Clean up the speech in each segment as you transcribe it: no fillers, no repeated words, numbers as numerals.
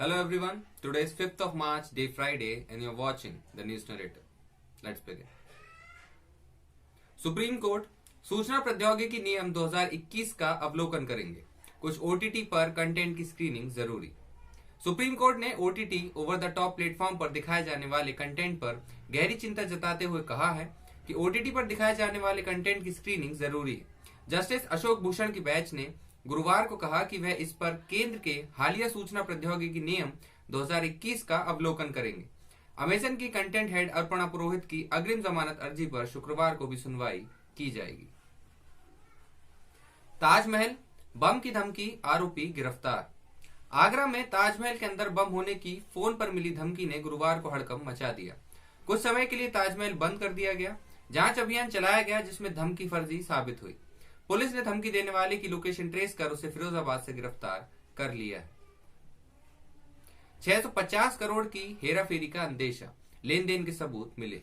Hello everyone. Today is 5th of March, day Friday, and you're watching the News Narrative. Let's begin. Supreme court सूचना प्रौद्योगिकी नियम 2021 का अवलोकन करेंगे। कुछ ओटीटी पर कंटेंट की स्क्रीनिंग जरूरी। सुप्रीम कोर्ट ने OTT over the top platform पर दिखाए जाने वाले कंटेंट पर गहरी चिंता जताते हुए कहा है कि ओटीटी पर दिखाए जाने वाले कंटेंट की स्क्रीनिंग जरूरी है। जस्टिस अशोक भूषण की बेंच ने गुरुवार को कहा कि वह इस पर केंद्र के हालिया सूचना प्रौद्योगिकी नियम 2021 का अवलोकन करेंगे। अमेजन की कंटेंट हेड अर्पणा पुरोहित की अग्रिम जमानत अर्जी पर शुक्रवार को भी सुनवाई की जाएगी। ताजमहल बम की धमकी, आरोपी गिरफ्तार। आगरा में ताजमहल के अंदर बम होने की फोन पर मिली धमकी ने गुरुवार को हड़कंप मचा दिया। कुछ समय के लिए ताजमहल बंद कर दिया गया। जांच अभियान चलाया गया जिसमें धमकी फर्जी साबित हुई। पुलिस ने धमकी देने वाले की लोकेशन ट्रेस कर उसे फिरोजाबाद से गिरफ्तार कर लिया है। 650 करोड़ की हेराफेरी का अंदेशा, लेन देन के सबूत मिले।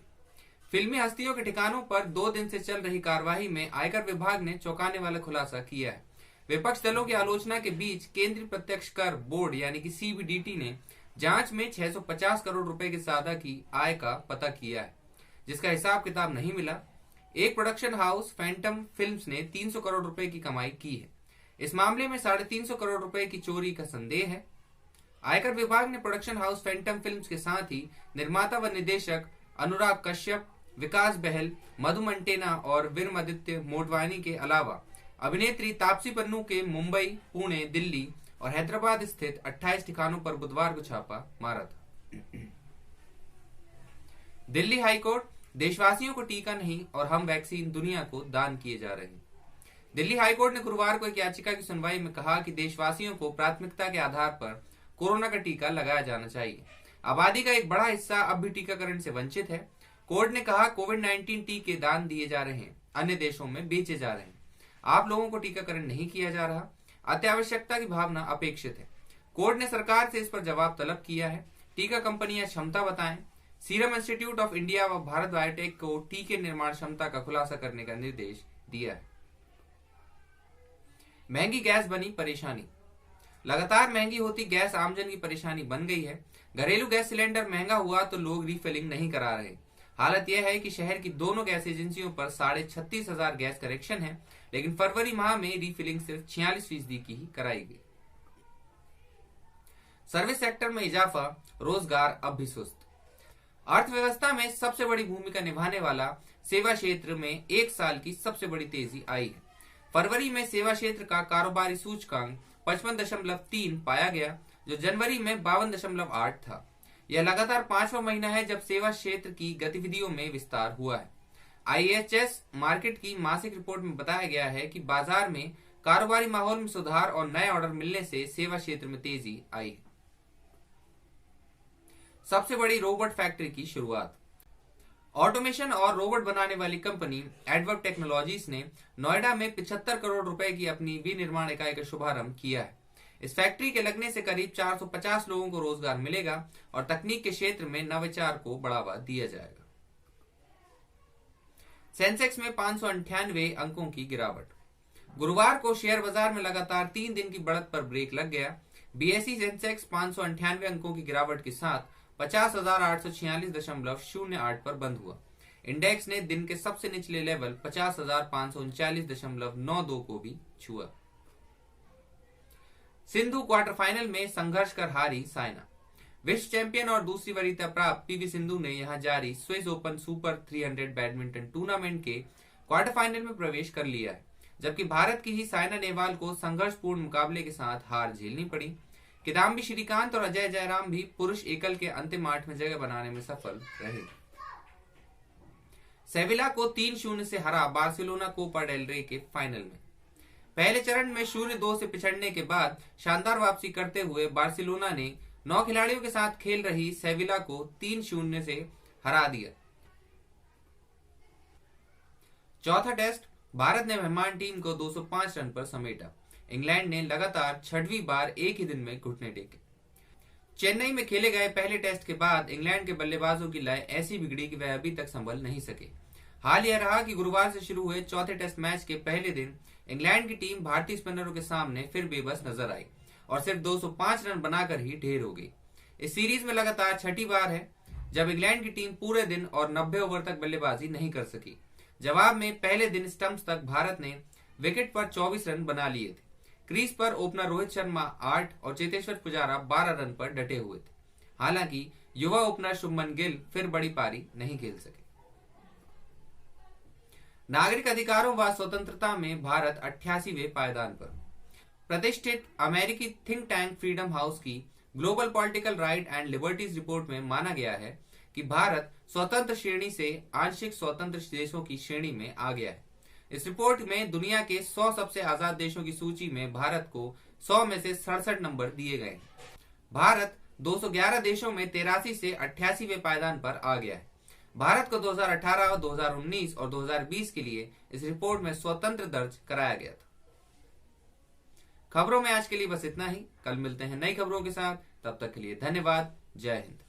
फिल्मी हस्तियों के ठिकानों पर 2 दिन से चल रही कार्रवाई में आयकर विभाग ने चौंकाने वाला खुलासा किया है। विपक्ष दलों की आलोचना के बीच केंद्रीय प्रत्यक्ष कर बोर्ड यानी कि सीबीडीटी ने जांच में 650 करोड़ रुपए के सादा की आय का पता किया है, जिसका हिसाब किताब नहीं मिला। एक प्रोडक्शन हाउस फैंटम फिल्म्स ने 300 करोड़ रुपए की कमाई की है। इस मामले में 350 करोड़ रुपए की चोरी का संदेह है। आयकर विभाग ने प्रोडक्शन हाउस फैंटम फिल्म्स के साथ ही निर्माता व निदेशक अनुराग कश्यप, विकास बहल, मधु मंटेना और विरमादित्य मोटवानी के अलावा अभिनेत्री तापसी पन्नू के मुंबई, पुणे, दिल्ली और हैदराबाद स्थित 28 ठिकानों पर बुधवार को छापा मारा था। दिल्ली हाईकोर्ट, देशवासियों को टीका नहीं और हम वैक्सीन दुनिया को दान किए जा रहे हैं। दिल्ली हाईकोर्ट ने गुरुवार को एक याचिका की सुनवाई में कहा कि देशवासियों को प्राथमिकता के आधार पर कोरोना का टीका लगाया जाना चाहिए। आबादी का एक बड़ा हिस्सा अब भी टीकाकरण से वंचित है। कोर्ट ने कहा, कोविड-19 टीके दान दिए जा रहे हैं, अन्य देशों में बेचे जा रहे हैं। आप लोगों को टीकाकरण नहीं किया जा रहा। अत्यावश्यकता की भावना अपेक्षित है। कोर्ट ने सरकार से इस पर जवाब तलब किया है। टीका कंपनियां क्षमता बताएं। सीरम इंस्टीट्यूट ऑफ इंडिया व भारत बायोटेक को टीके निर्माण क्षमता का खुलासा करने का निर्देश दिया है। महंगी गैस बनी परेशानी। लगातार महंगी होती गैस आमजन की परेशानी बन गई है। घरेलू गैस सिलेंडर महंगा हुआ तो लोग रीफिलिंग नहीं करा रहे। हालत यह है कि शहर की दोनों गैस एजेंसियों पर 36,500 गैस कनेक्शन है, लेकिन फरवरी माह में रीफिलिंग सिर्फ 46% की ही कराई गई। सर्विस सेक्टर में इजाफा, रोजगार अब भी सुस्त। अर्थव्यवस्था में सबसे बड़ी भूमिका निभाने वाला सेवा क्षेत्र में एक साल की सबसे बड़ी तेजी आई है। फरवरी में सेवा क्षेत्र का कारोबारी सूचकांक 55.3 पाया गया, जो जनवरी में 52.8 था। यह लगातार 5वां महीना है जब सेवा क्षेत्र की गतिविधियों में विस्तार हुआ है। आईएचएस मार्केट की मासिक रिपोर्ट में बताया गया है कि बाजार में कारोबारी माहौल में सुधार और नए ऑर्डर मिलने से सेवा क्षेत्र में तेजी आई है। सबसे बड़ी रोबोट फैक्ट्री की शुरुआत। ऑटोमेशन और रोबोट बनाने वाली कंपनी एडवर्क टेक्नोलॉजीज ने नोएडा में 75 करोड़ रुपए की अपनी विनिर्माण इकाई का शुभारंभ किया है। इस फैक्ट्री के लगने से करीब 450 लोगों को रोजगार मिलेगा और तकनीक के क्षेत्र में नवाचार को बढ़ावा दिया जाएगा। सेंसेक्स में 598 अंकों की गिरावट। गुरुवार को शेयर बाजार में लगातार 3 दिन की बढ़त पर ब्रेक लग गया। बीएसई सेंसेक्स 598 अंकों की गिरावट के साथ 50,846.08 पर बंद हुआ। इंडेक्स ने दिन के सबसे निचले लेवल 50,539.92 को भी छुआ। सिंधु क्वार्टर फाइनल में संघर्ष कर हारी साइना। विश्व चैंपियन और दूसरी वरीयता प्राप्त पीवी सिंधु ने यहां जारी Swiss open super 300 badminton tournament के क्वार्टर फाइनल में प्रवेश कर लिया है, जबकि भारत की ही साइना नेहवाल को संघर्षपूर्ण मुकाबले के साथ हार झेलनी पड़ी। किदाम्बी श्रीकांत और अजय जयराम भी पुरुष एकल के अंतिम 8 में जगह बनाने में सफल रहे। सेविला को 3-0 से हरा बार्सिलोना कोपा डेल रे के फाइनल में। पहले चरण में 0-2 से पिछड़ने के बाद शानदार वापसी करते हुए बार्सिलोना ने 9 खिलाड़ियों के साथ खेल रही सेविला को 3-0 से हरा दिया। चौथा टेस्ट, भारत ने मेहमान टीम को 205 रन पर समेटा। इंग्लैंड ने लगातार 6वीं बार एक ही दिन में घुटने टेके। चेन्नई में खेले गए पहले टेस्ट के बाद इंग्लैंड के बल्लेबाजों की लय ऐसी बिगड़ी कि वह अभी तक संभल नहीं सके। हाल यह रहा कि गुरुवार से शुरू हुए चौथे टेस्ट मैच के पहले दिन इंग्लैंड की टीम भारतीय स्पिनरों के सामने फिर बेबस नजर आई और सिर्फ 205 रन बनाकर ही ढेर हो गई। इस सीरीज में लगातार छठी बार है जब इंग्लैंड की टीम पूरे दिन और 90 ओवर तक बल्लेबाजी नहीं कर सकी। जवाब में पहले दिन स्टंप्स तक भारत ने विकेट पर 24 रन बना लिए थे। क्रीज पर ओपनर रोहित शर्मा 8 और चेतेश्वर पुजारा 12 रन पर डटे हुए थे। हालांकि युवा ओपनर शुभमन गिल फिर बड़ी पारी नहीं खेल सके। नागरिक अधिकारों व स्वतंत्रता में भारत 88वें पायदान पर। प्रतिष्ठित अमेरिकी थिंक टैंक फ्रीडम हाउस की global political right and liberties report में माना गया है कि भारत स्वतंत्र श्रेणी से आंशिक स्वतंत्र देशों की श्रेणी में आ गया है। इस रिपोर्ट में दुनिया के 100 सबसे आजाद देशों की सूची में भारत को 100 में से 67 नंबर दिए गए। भारत 211 देशों में 83 से 88वें पायदान पर आ गया है। भारत को 2018, 2019 और 2020 के लिए इस रिपोर्ट में स्वतंत्र दर्ज कराया गया था। खबरों में आज के लिए बस इतना ही। कल मिलते हैं नई खबरों के साथ। तब तक के लिए धन्यवाद। जय हिंद।